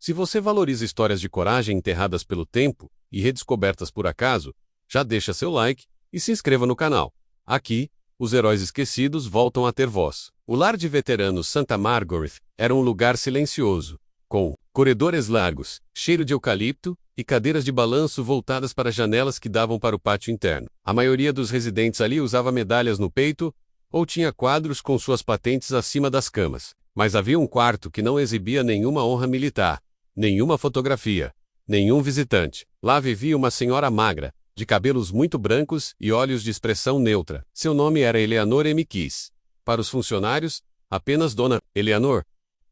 Se você valoriza histórias de coragem enterradas pelo tempo e redescobertas por acaso, já deixa seu like e se inscreva no canal. Aqui, os heróis esquecidos voltam a ter voz. O lar de veteranos Santa Margaret era um lugar silencioso, com corredores largos, cheiro de eucalipto e cadeiras de balanço voltadas para janelas que davam para o pátio interno. A maioria dos residentes ali usava medalhas no peito ou tinha quadros com suas patentes acima das camas. Mas havia um quarto que não exibia nenhuma honra militar, nenhuma fotografia, nenhum visitante. Lá vivia uma senhora magra, de cabelos muito brancos e olhos de expressão neutra. Seu nome era Eleanor M. Keyes. Para os funcionários, apenas Dona Eleanor.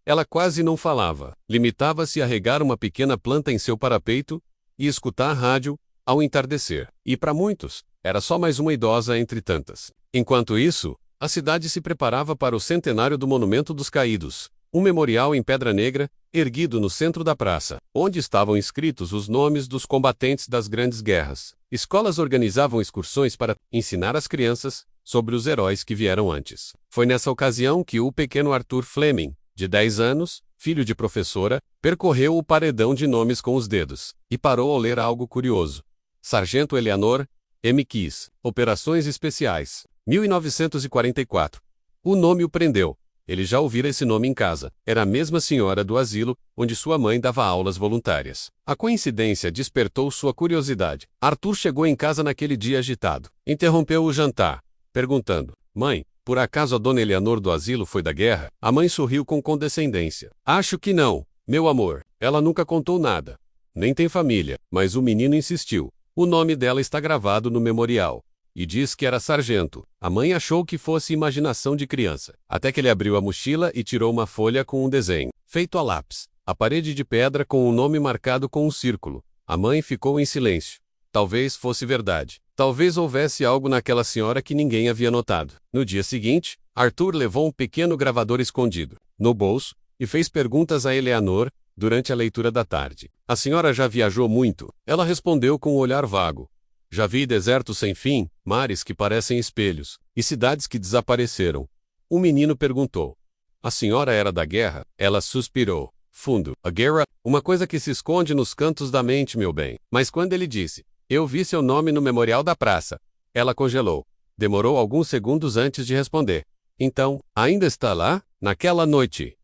Ela quase não falava. Limitava-se a regar uma pequena planta em seu parapeito e escutar a rádio ao entardecer. E para muitos, era só mais uma idosa entre tantas. Enquanto isso, a cidade se preparava para o centenário do Monumento dos Caídos, um memorial em pedra negra, erguido no centro da praça, onde estavam inscritos os nomes dos combatentes das grandes guerras. Escolas organizavam excursões para ensinar as crianças sobre os heróis que vieram antes. Foi nessa ocasião que o pequeno Arthur Fleming, de 10 anos, filho de professora, percorreu o paredão de nomes com os dedos, e parou ao ler algo curioso. Sargento Eleanor M. Keyes, Operações Especiais, 1944. O nome o prendeu. Ele já ouvira esse nome em casa. Era a mesma senhora do asilo, onde sua mãe dava aulas voluntárias. A coincidência despertou sua curiosidade. Arthur chegou em casa naquele dia agitado. Interrompeu o jantar, perguntando: Mãe, por acaso a dona Eleanor do asilo foi da guerra? A mãe sorriu com condescendência. Acho que não, meu amor. Ela nunca contou nada. Nem tem família. Mas o menino insistiu. O nome dela está gravado no memorial. E diz que era sargento. A mãe achou que fosse imaginação de criança. Até que ele abriu a mochila e tirou uma folha com um desenho, feito a lápis. A parede de pedra com o nome marcado com um círculo. A mãe ficou em silêncio. Talvez fosse verdade. Talvez houvesse algo naquela senhora que ninguém havia notado. No dia seguinte, Arthur levou um pequeno gravador escondido no bolso e fez perguntas a Eleanor durante a leitura da tarde. A senhora já viajou muito? Ela respondeu com um olhar vago. Já vi desertos sem fim, mares que parecem espelhos, e cidades que desapareceram. O menino perguntou: A senhora era da guerra? Ela suspirou fundo. A guerra? Uma coisa que se esconde nos cantos da mente, meu bem. Mas quando ele disse: Eu vi seu nome no memorial da praça, ela congelou. Demorou alguns segundos antes de responder. Então, ainda está lá? Naquela noite.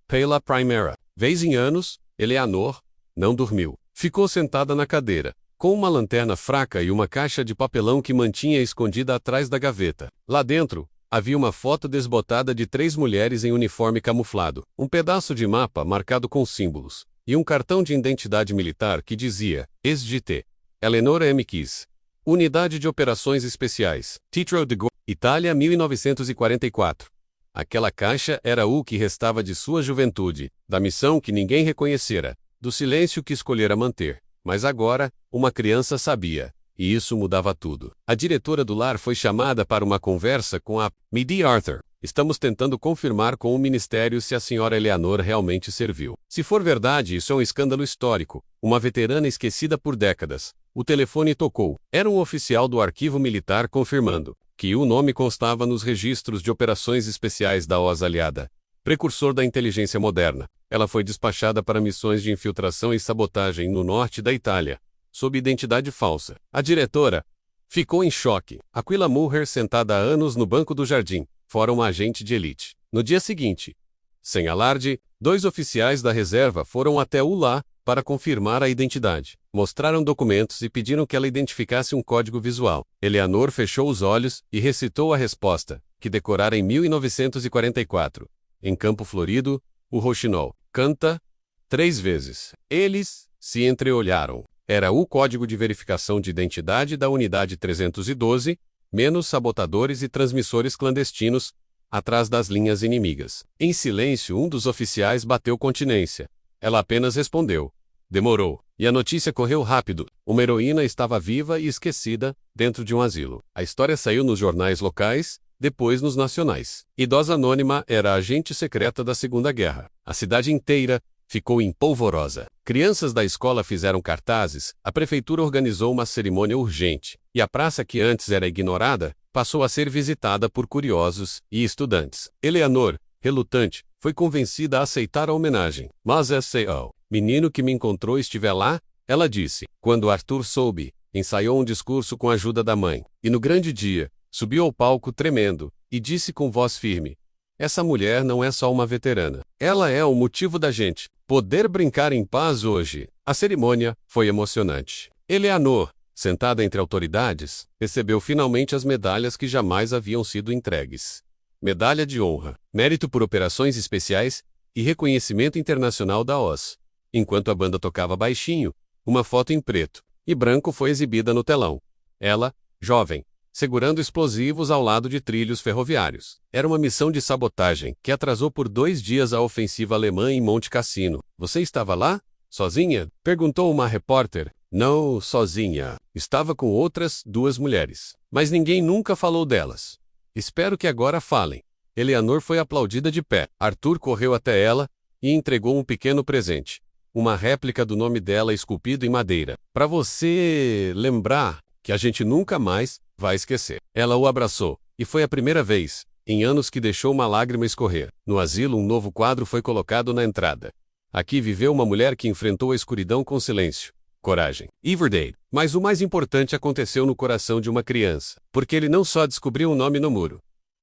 Pela primeira vez em anos, Eleanor não dormiu. Ficou sentada na cadeira, com uma lanterna fraca e uma caixa de papelão que mantinha escondida atrás da gaveta. Lá dentro, havia uma foto desbotada de 3 mulheres em uniforme camuflado, um pedaço de mapa marcado com símbolos, e um cartão de identidade militar que dizia, ex-GT, Eleanor M. Keyes, Unidade de Operações Especiais, Teatro de Guerra, Itália 1944. Aquela caixa era o que restava de sua juventude, da missão que ninguém reconhecera, do silêncio que escolhera manter. Mas agora, uma criança sabia, e isso mudava tudo. A diretora do lar foi chamada para uma conversa com a Midi Arthur. Estamos tentando confirmar com o ministério se a senhora Eleanor realmente serviu. Se for verdade, isso é um escândalo histórico. Uma veterana esquecida por décadas. O telefone tocou. Era um oficial do arquivo militar confirmando que o nome constava nos registros de operações especiais da OAS aliada, precursor da inteligência moderna. Ela foi despachada para missões de infiltração e sabotagem no norte da Itália, sob identidade falsa. A diretora ficou em choque. Aquila Mulher, sentada há anos no banco do jardim, fora uma agente de elite. No dia seguinte, sem alarde, 2 oficiais da reserva foram até o lá para confirmar a identidade. Mostraram documentos e pediram que ela identificasse um código visual. Eleanor fechou os olhos e recitou a resposta, que decorara em 1944. Em Campo Florido, o Rochinol canta 3 vezes. Eles se entreolharam. Era o código de verificação de identidade da unidade 312, menos sabotadores e transmissores clandestinos, atrás das linhas inimigas. Em silêncio, um dos oficiais bateu continência. Ela apenas respondeu. Demorou. E a notícia correu rápido. Uma heroína estava viva e esquecida, dentro de um asilo. A história saiu nos jornais locais, depois nos nacionais. Idosa anônima era a agente secreta da Segunda Guerra. A cidade inteira ficou em polvorosa. Crianças da escola fizeram cartazes, a prefeitura organizou uma cerimônia urgente, e a praça que antes era ignorada, passou a ser visitada por curiosos e estudantes. Eleanor, relutante, foi convencida a aceitar a homenagem. Mas S.O. menino que me encontrou estiver lá, ela disse. Quando Arthur soube, ensaiou um discurso com a ajuda da mãe. E no grande dia, subiu ao palco tremendo, e disse com voz firme: essa mulher não é só uma veterana. Ela é o motivo da gente poder brincar em paz hoje. A cerimônia foi emocionante. Eleanor, sentada entre autoridades, recebeu finalmente as medalhas que jamais haviam sido entregues. Medalha de honra, mérito por operações especiais e reconhecimento internacional da OZ. Enquanto a banda tocava baixinho, uma foto em preto e branco foi exibida no telão. Ela, jovem, segurando explosivos ao lado de trilhos ferroviários. Era uma missão de sabotagem que atrasou por 2 dias a ofensiva alemã em Monte Cassino. Você estava lá? Sozinha? Perguntou uma repórter. Não, sozinha. Estava com outras 2 mulheres. Mas ninguém nunca falou delas. Espero que agora falem. Eleanor foi aplaudida de pé. Arthur correu até ela e entregou um pequeno presente. Uma réplica do nome dela esculpido em madeira. Para você lembrar que a gente nunca mais vai esquecer. Ela o abraçou, e foi a primeira vez, em anos, que deixou uma lágrima escorrer. No asilo, um novo quadro foi colocado na entrada. Aqui viveu uma mulher que enfrentou a escuridão com silêncio, coragem e verdade. Mas o mais importante aconteceu no coração de uma criança, porque ele não só descobriu um nome no muro,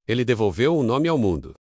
ele devolveu um nome ao mundo.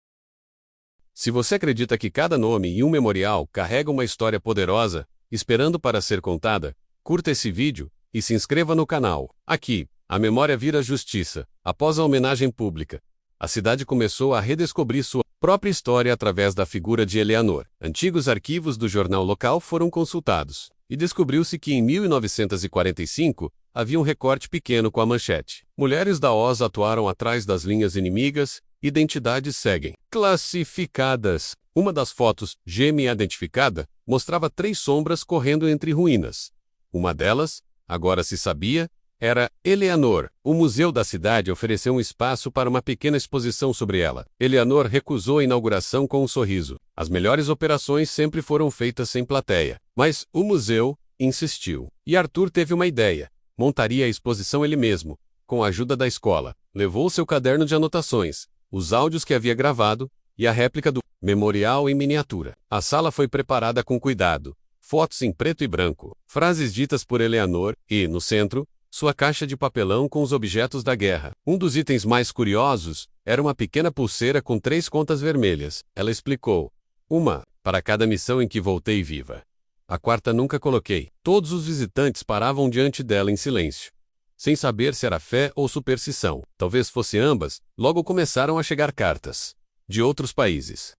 Se você acredita que cada nome e um memorial carrega uma história poderosa, esperando para ser contada, curta esse vídeo e se inscreva no canal. Aqui, a memória vira justiça. Após a homenagem pública, a cidade começou a redescobrir sua própria história através da figura de Eleanor. Antigos arquivos do jornal local foram consultados, e descobriu-se que em 1945 havia um recorte pequeno com a manchete: mulheres da OZ atuaram atrás das linhas inimigas, identidades seguem classificadas. Uma das fotos, gêmea identificada, mostrava 3 sombras correndo entre ruínas. Uma delas, agora se sabia, era Eleanor. O museu da cidade ofereceu um espaço para uma pequena exposição sobre ela. Eleanor recusou a inauguração com um sorriso. As melhores operações sempre foram feitas sem plateia. Mas o museu insistiu. E Arthur teve uma ideia. Montaria a exposição ele mesmo, com a ajuda da escola. Levou seu caderno de anotações, os áudios que havia gravado e a réplica do memorial em miniatura. A sala foi preparada com cuidado. Fotos em preto e branco, frases ditas por Eleanor e, no centro, sua caixa de papelão com os objetos da guerra. Um dos itens mais curiosos era uma pequena pulseira com 3 contas vermelhas. Ela explicou: uma, para cada missão em que voltei viva. A 4ª nunca coloquei. Todos os visitantes paravam diante dela em silêncio, sem saber se era fé ou superstição. Talvez fosse ambas. Logo começaram a chegar cartas de outros países,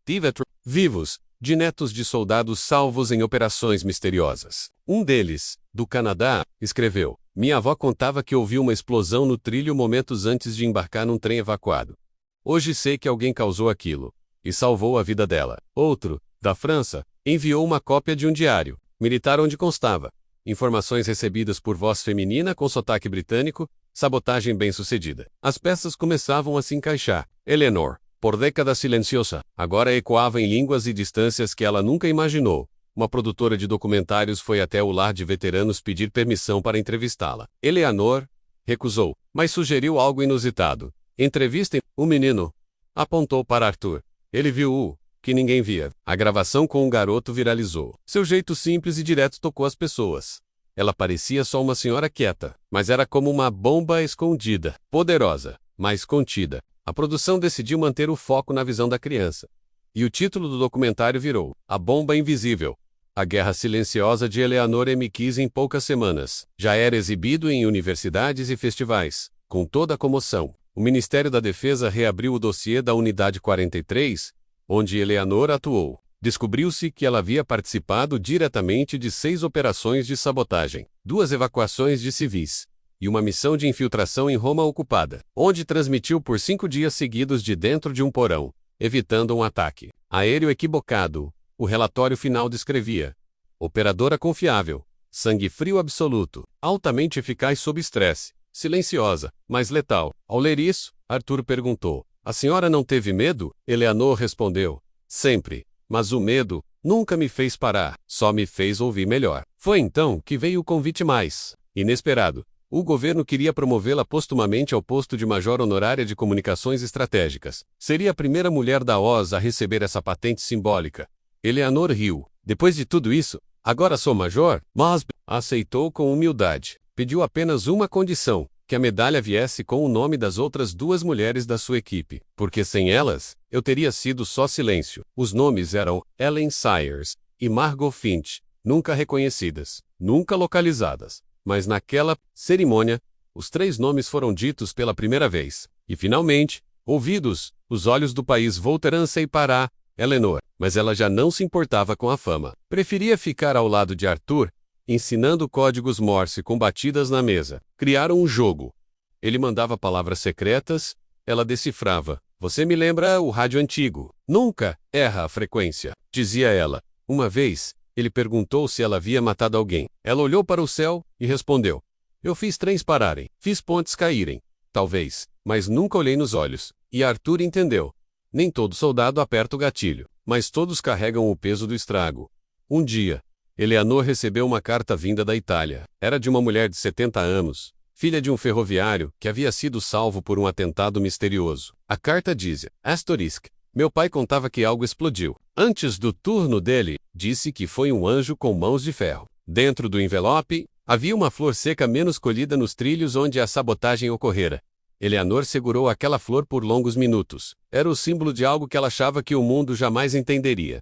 vivos, de netos de soldados salvos em operações misteriosas. Um deles, do Canadá, escreveu: minha avó contava que ouviu uma explosão no trilho momentos antes de embarcar num trem evacuado. Hoje sei que alguém causou aquilo e salvou a vida dela. Outro, da França, enviou uma cópia de um diário militar onde constava: informações recebidas por voz feminina com sotaque britânico, sabotagem bem-sucedida. As peças começavam a se encaixar. Eleanor, por décadas silenciosa, agora ecoava em línguas e distâncias que ela nunca imaginou. Uma produtora de documentários foi até o lar de veteranos pedir permissão para entrevistá-la. Eleanor recusou, mas sugeriu algo inusitado. Entrevistem o menino. Apontou para Arthur. Ele viu o que ninguém via. A gravação com o garoto viralizou. Seu jeito simples e direto tocou as pessoas. Ela parecia só uma senhora quieta, mas era como uma bomba escondida, poderosa, mas contida. A produção decidiu manter o foco na visão da criança. E o título do documentário virou A Bomba Invisível. A Guerra Silenciosa de Eleanor M. Keyes em poucas semanas. Já era exibido em universidades e festivais. Com toda a comoção, o Ministério da Defesa reabriu o dossiê da Unidade 43, onde Eleanor atuou. Descobriu-se que ela havia participado diretamente de 6 operações de sabotagem, 2 evacuações de civis e uma missão de infiltração em Roma ocupada, onde transmitiu por 5 dias seguidos de dentro de um porão, evitando um ataque aéreo equivocado. O relatório final descrevia: operadora confiável, sangue frio absoluto, altamente eficaz sob estresse, silenciosa, mas letal. Ao ler isso, Arthur perguntou: a senhora não teve medo? Eleanor respondeu: sempre, mas o medo nunca me fez parar, só me fez ouvir melhor. Foi então que veio o convite mais inesperado. O governo queria promovê-la postumamente ao posto de major honorária de comunicações estratégicas. Seria a primeira mulher da OZ a receber essa patente simbólica. Eleanor riu. Depois de tudo isso, Agora sou major, mas aceitou com humildade. Pediu apenas uma condição: que a medalha viesse com o nome das outras 2 mulheres da sua equipe, porque sem elas, eu teria sido só silêncio. Os nomes eram Ellen Sayers e Margot Finch, nunca reconhecidas, nunca localizadas. Mas naquela cerimônia, os 3 nomes foram ditos pela primeira vez. E finalmente, ouvidos, os olhos do país voltaram-se para Eleanor, mas ela já não se importava com a fama. Preferia ficar ao lado de Arthur, ensinando códigos Morse com batidas na mesa. Criaram um jogo. Ele mandava palavras secretas, ela decifrava. Você me lembra o rádio antigo. Nunca erra a frequência, dizia ela. Uma vez, ele perguntou se ela havia matado alguém. Ela olhou para o céu e respondeu. Eu fiz trens pararem, fiz pontes caírem. Talvez, mas nunca olhei nos olhos. E Arthur entendeu. Nem todo soldado aperta o gatilho, mas todos carregam o peso do estrago. Um dia, Eleanor recebeu uma carta vinda da Itália. Era de uma mulher de 70 anos, filha de um ferroviário que havia sido salvo por um atentado misterioso. A carta dizia, Asterisk, meu pai contava que algo explodiu. Antes do turno dele, disse que foi um anjo com mãos de ferro. Dentro do envelope, havia uma flor seca menos colhida nos trilhos onde a sabotagem ocorrera. Eleanor segurou aquela flor por longos minutos. Era o símbolo de algo que ela achava que o mundo jamais entenderia.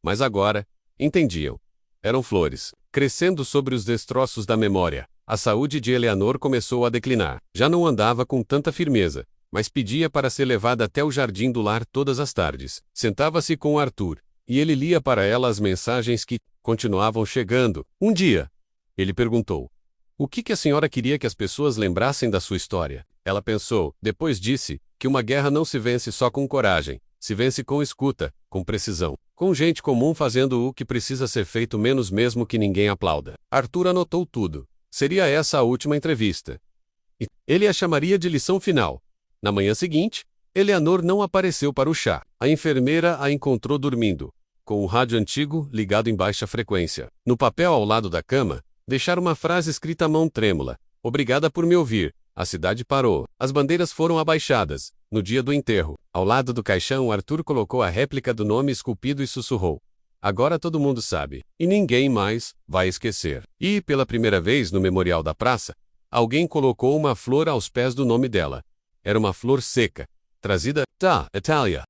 Mas agora, entendiam. Eram flores, crescendo sobre os destroços da memória. A saúde de Eleanor começou a declinar. Já não andava com tanta firmeza, mas pedia para ser levada até o jardim do lar todas as tardes. Sentava-se com Arthur, e ele lia para ela as mensagens que continuavam chegando. Um dia, ele perguntou, o que a senhora queria que as pessoas lembrassem da sua história? Ela pensou, depois disse, que uma guerra não se vence só com coragem, se vence com escuta, com precisão, com gente comum fazendo o que precisa ser feito menos mesmo que ninguém aplauda. Arthur anotou tudo. Seria essa a última entrevista. E ele a chamaria de lição final. Na manhã seguinte, Eleanor não apareceu para o chá. A enfermeira a encontrou dormindo, com o rádio antigo ligado em baixa frequência. No papel ao lado da cama, deixaram uma frase escrita à mão trêmula. Obrigada por me ouvir. A cidade parou. As bandeiras foram abaixadas. No dia do enterro, ao lado do caixão, Arthur colocou a réplica do nome esculpido e sussurrou. Agora todo mundo sabe. E ninguém mais vai esquecer. E, pela primeira vez no memorial da praça, alguém colocou uma flor aos pés do nome dela. Era uma flor seca, trazida da Itália.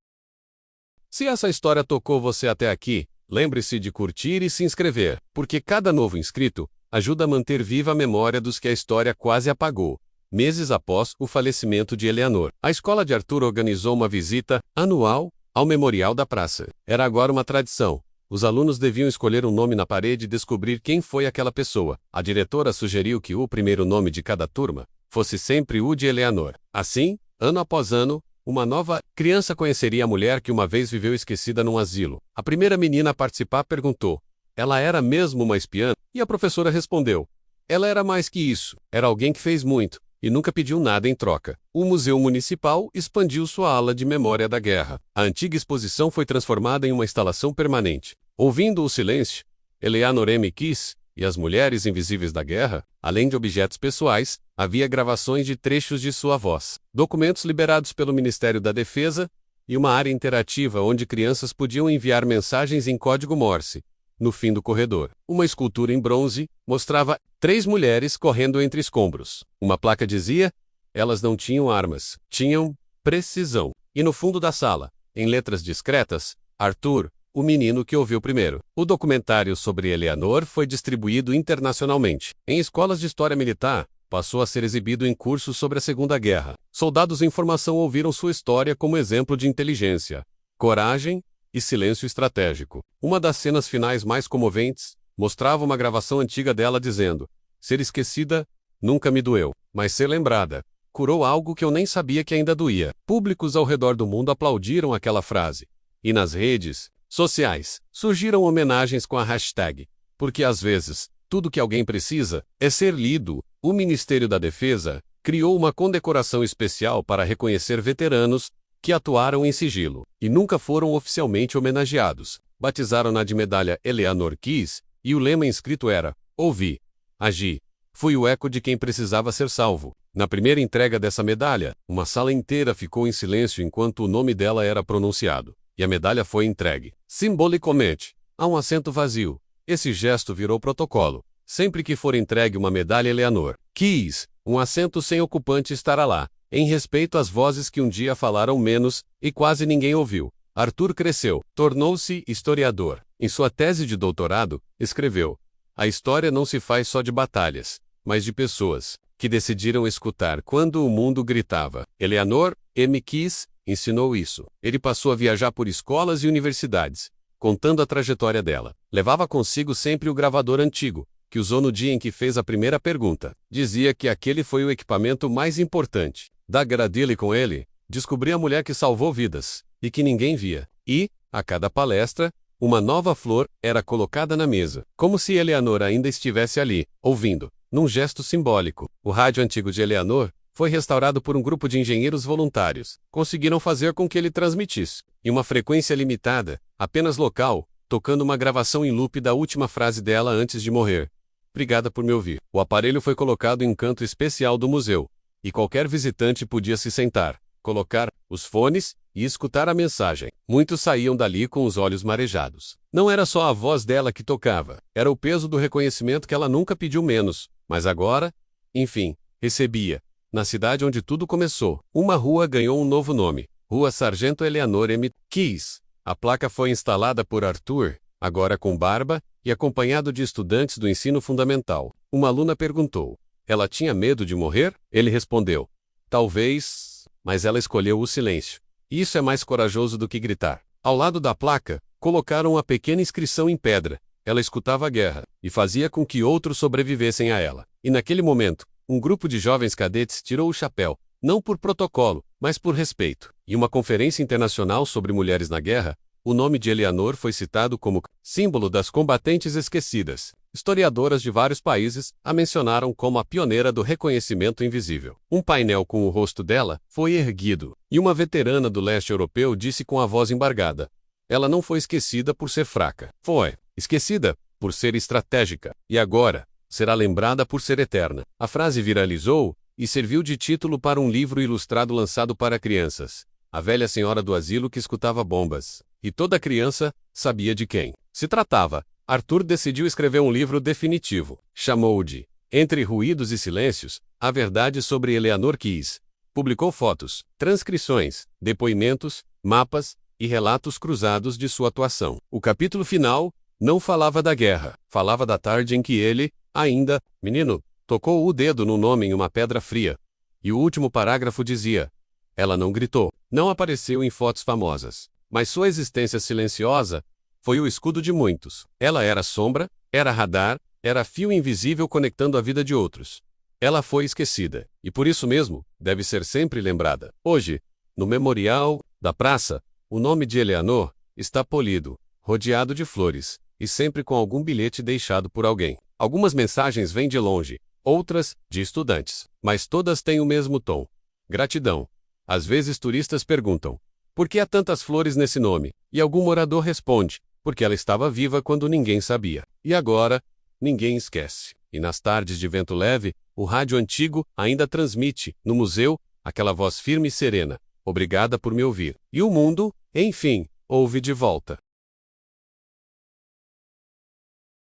Se essa história tocou você até aqui, lembre-se de curtir e se inscrever, porque cada novo inscrito ajuda a manter viva a memória dos que a história quase apagou. Meses após o falecimento de Eleanor, a escola de Arthur organizou uma visita anual ao memorial da praça. Era agora uma tradição. Os alunos deviam escolher um nome na parede e descobrir quem foi aquela pessoa. A diretora sugeriu que o primeiro nome de cada turma fosse sempre o de Eleanor. Assim, ano após ano, uma nova criança conheceria a mulher que uma vez viveu esquecida num asilo. A primeira menina a participar perguntou: ela era mesmo uma espiã? E a professora respondeu: ela era mais que isso. Era alguém que fez muito e nunca pediu nada em troca. O Museu Municipal expandiu sua ala de memória da guerra. A antiga exposição foi transformada em uma instalação permanente. Ouvindo o silêncio, Eleanor M. Kiss e as mulheres invisíveis da guerra, além de objetos pessoais, havia gravações de trechos de sua voz, documentos liberados pelo Ministério da Defesa e uma área interativa onde crianças podiam enviar mensagens em código Morse. No fim do corredor, uma escultura em bronze mostrava 3 mulheres correndo entre escombros. Uma placa dizia: elas não tinham armas, tinham precisão. E no fundo da sala, em letras discretas, Arthur, o menino que ouviu primeiro. O documentário sobre Eleanor foi distribuído internacionalmente. Em escolas de história militar, passou a ser exibido em cursos sobre a Segunda Guerra. Soldados em formação ouviram sua história como exemplo de inteligência, coragem e silêncio estratégico. Uma das cenas finais mais comoventes mostrava uma gravação antiga dela dizendo: ser esquecida nunca me doeu, mas ser lembrada curou algo que eu nem sabia que ainda doía. Públicos ao redor do mundo aplaudiram aquela frase. E nas redes sociais surgiram homenagens com a hashtag porque às vezes tudo que alguém precisa é ser lido. O Ministério da Defesa criou uma condecoração especial para reconhecer veteranos que atuaram em sigilo e nunca foram oficialmente homenageados. Batizaram-na de medalha Eleanor Kiss, e o lema inscrito era: ouvi, agi, fui o eco de quem precisava ser salvo. Na primeira entrega dessa medalha, uma sala inteira ficou em silêncio enquanto o nome dela era pronunciado, e a medalha foi entregue. Simbolicamente, há um assento vazio, Esse gesto virou protocolo. Sempre que for entregue uma medalha Eleanor Keys, um assento sem ocupante estará lá, em respeito às vozes que um dia falaram menos e quase ninguém ouviu. Arthur cresceu, tornou-se historiador. Em sua tese de doutorado, escreveu: a história não se faz só de batalhas, mas de pessoas que decidiram escutar quando o mundo gritava. Eleanor M. Keys ensinou isso. Ele passou a viajar por escolas e universidades, contando a trajetória dela. Levava consigo sempre o gravador antigo, que usou no dia em que fez a primeira pergunta. Dizia que aquele foi o equipamento mais importante. Dagadile com ele, descobri a mulher que salvou vidas, e que ninguém via. E, a cada palestra, uma nova flor era colocada na mesa, como se Eleanor ainda estivesse ali, ouvindo, num gesto simbólico. O rádio antigo de Eleanor foi restaurado por um grupo de engenheiros voluntários. Conseguiram fazer com que ele transmitisse, em uma frequência limitada, apenas local, tocando uma gravação em loop da última frase dela antes de morrer. Obrigada por me ouvir. O aparelho foi colocado em um canto especial do museu, e qualquer visitante podia se sentar, colocar os fones e escutar a mensagem. Muitos saíam dali com os olhos marejados. Não era só a voz dela que tocava, era o peso do reconhecimento que ela nunca pediu menos, mas agora, enfim, recebia. Na cidade onde tudo começou, uma rua ganhou um novo nome, Rua Sargento Eleanor M. Keys. A placa foi instalada por Arthur, agora com barba, e acompanhado de estudantes do ensino fundamental. Uma aluna perguntou: ela tinha medo de morrer? Ele respondeu: talvez, mas ela escolheu o silêncio. Isso é mais corajoso do que gritar. Ao lado da placa, colocaram uma pequena inscrição em pedra. Ela escutava a guerra, e fazia com que outros sobrevivessem a ela. E naquele momento, um grupo de jovens cadetes tirou o chapéu, não por protocolo, mas por respeito. Em uma conferência internacional sobre mulheres na guerra, o nome de Eleanor foi citado como símbolo das combatentes esquecidas. Historiadoras de vários países a mencionaram como a pioneira do reconhecimento invisível. Um painel com o rosto dela foi erguido, e uma veterana do leste europeu disse com a voz embargada: ela não foi esquecida por ser fraca. Foi esquecida por ser estratégica. E agora, será lembrada por ser eterna. A frase viralizou e serviu de título para um livro ilustrado lançado para crianças. A velha senhora do asilo que escutava bombas. E toda criança sabia de quem se tratava. Arthur decidiu escrever um livro definitivo. Chamou-o de Entre Ruídos e Silêncios, a verdade sobre Eleanor Keys. Publicou fotos, transcrições, depoimentos, mapas e relatos cruzados de sua atuação. O capítulo final não falava da guerra, falava da tarde em que ele, ainda menino, tocou o dedo no nome em uma pedra fria. E o último parágrafo dizia: ela não gritou, não apareceu em fotos famosas, mas sua existência silenciosa foi o escudo de muitos. Ela era sombra, era radar, era fio invisível conectando a vida de outros. Ela foi esquecida, e por isso mesmo, deve ser sempre lembrada. Hoje, no memorial da praça, o nome de Eleanor está polido, rodeado de flores, e sempre com algum bilhete deixado por alguém. Algumas mensagens vêm de longe, outras, de estudantes, mas todas têm o mesmo tom: gratidão. Às vezes turistas perguntam: por que há tantas flores nesse nome? E algum morador responde: porque ela estava viva quando ninguém sabia. E agora, ninguém esquece. E nas tardes de vento leve, o rádio antigo ainda transmite, no museu, aquela voz firme e serena: obrigada por me ouvir. E o mundo, enfim, ouve de volta.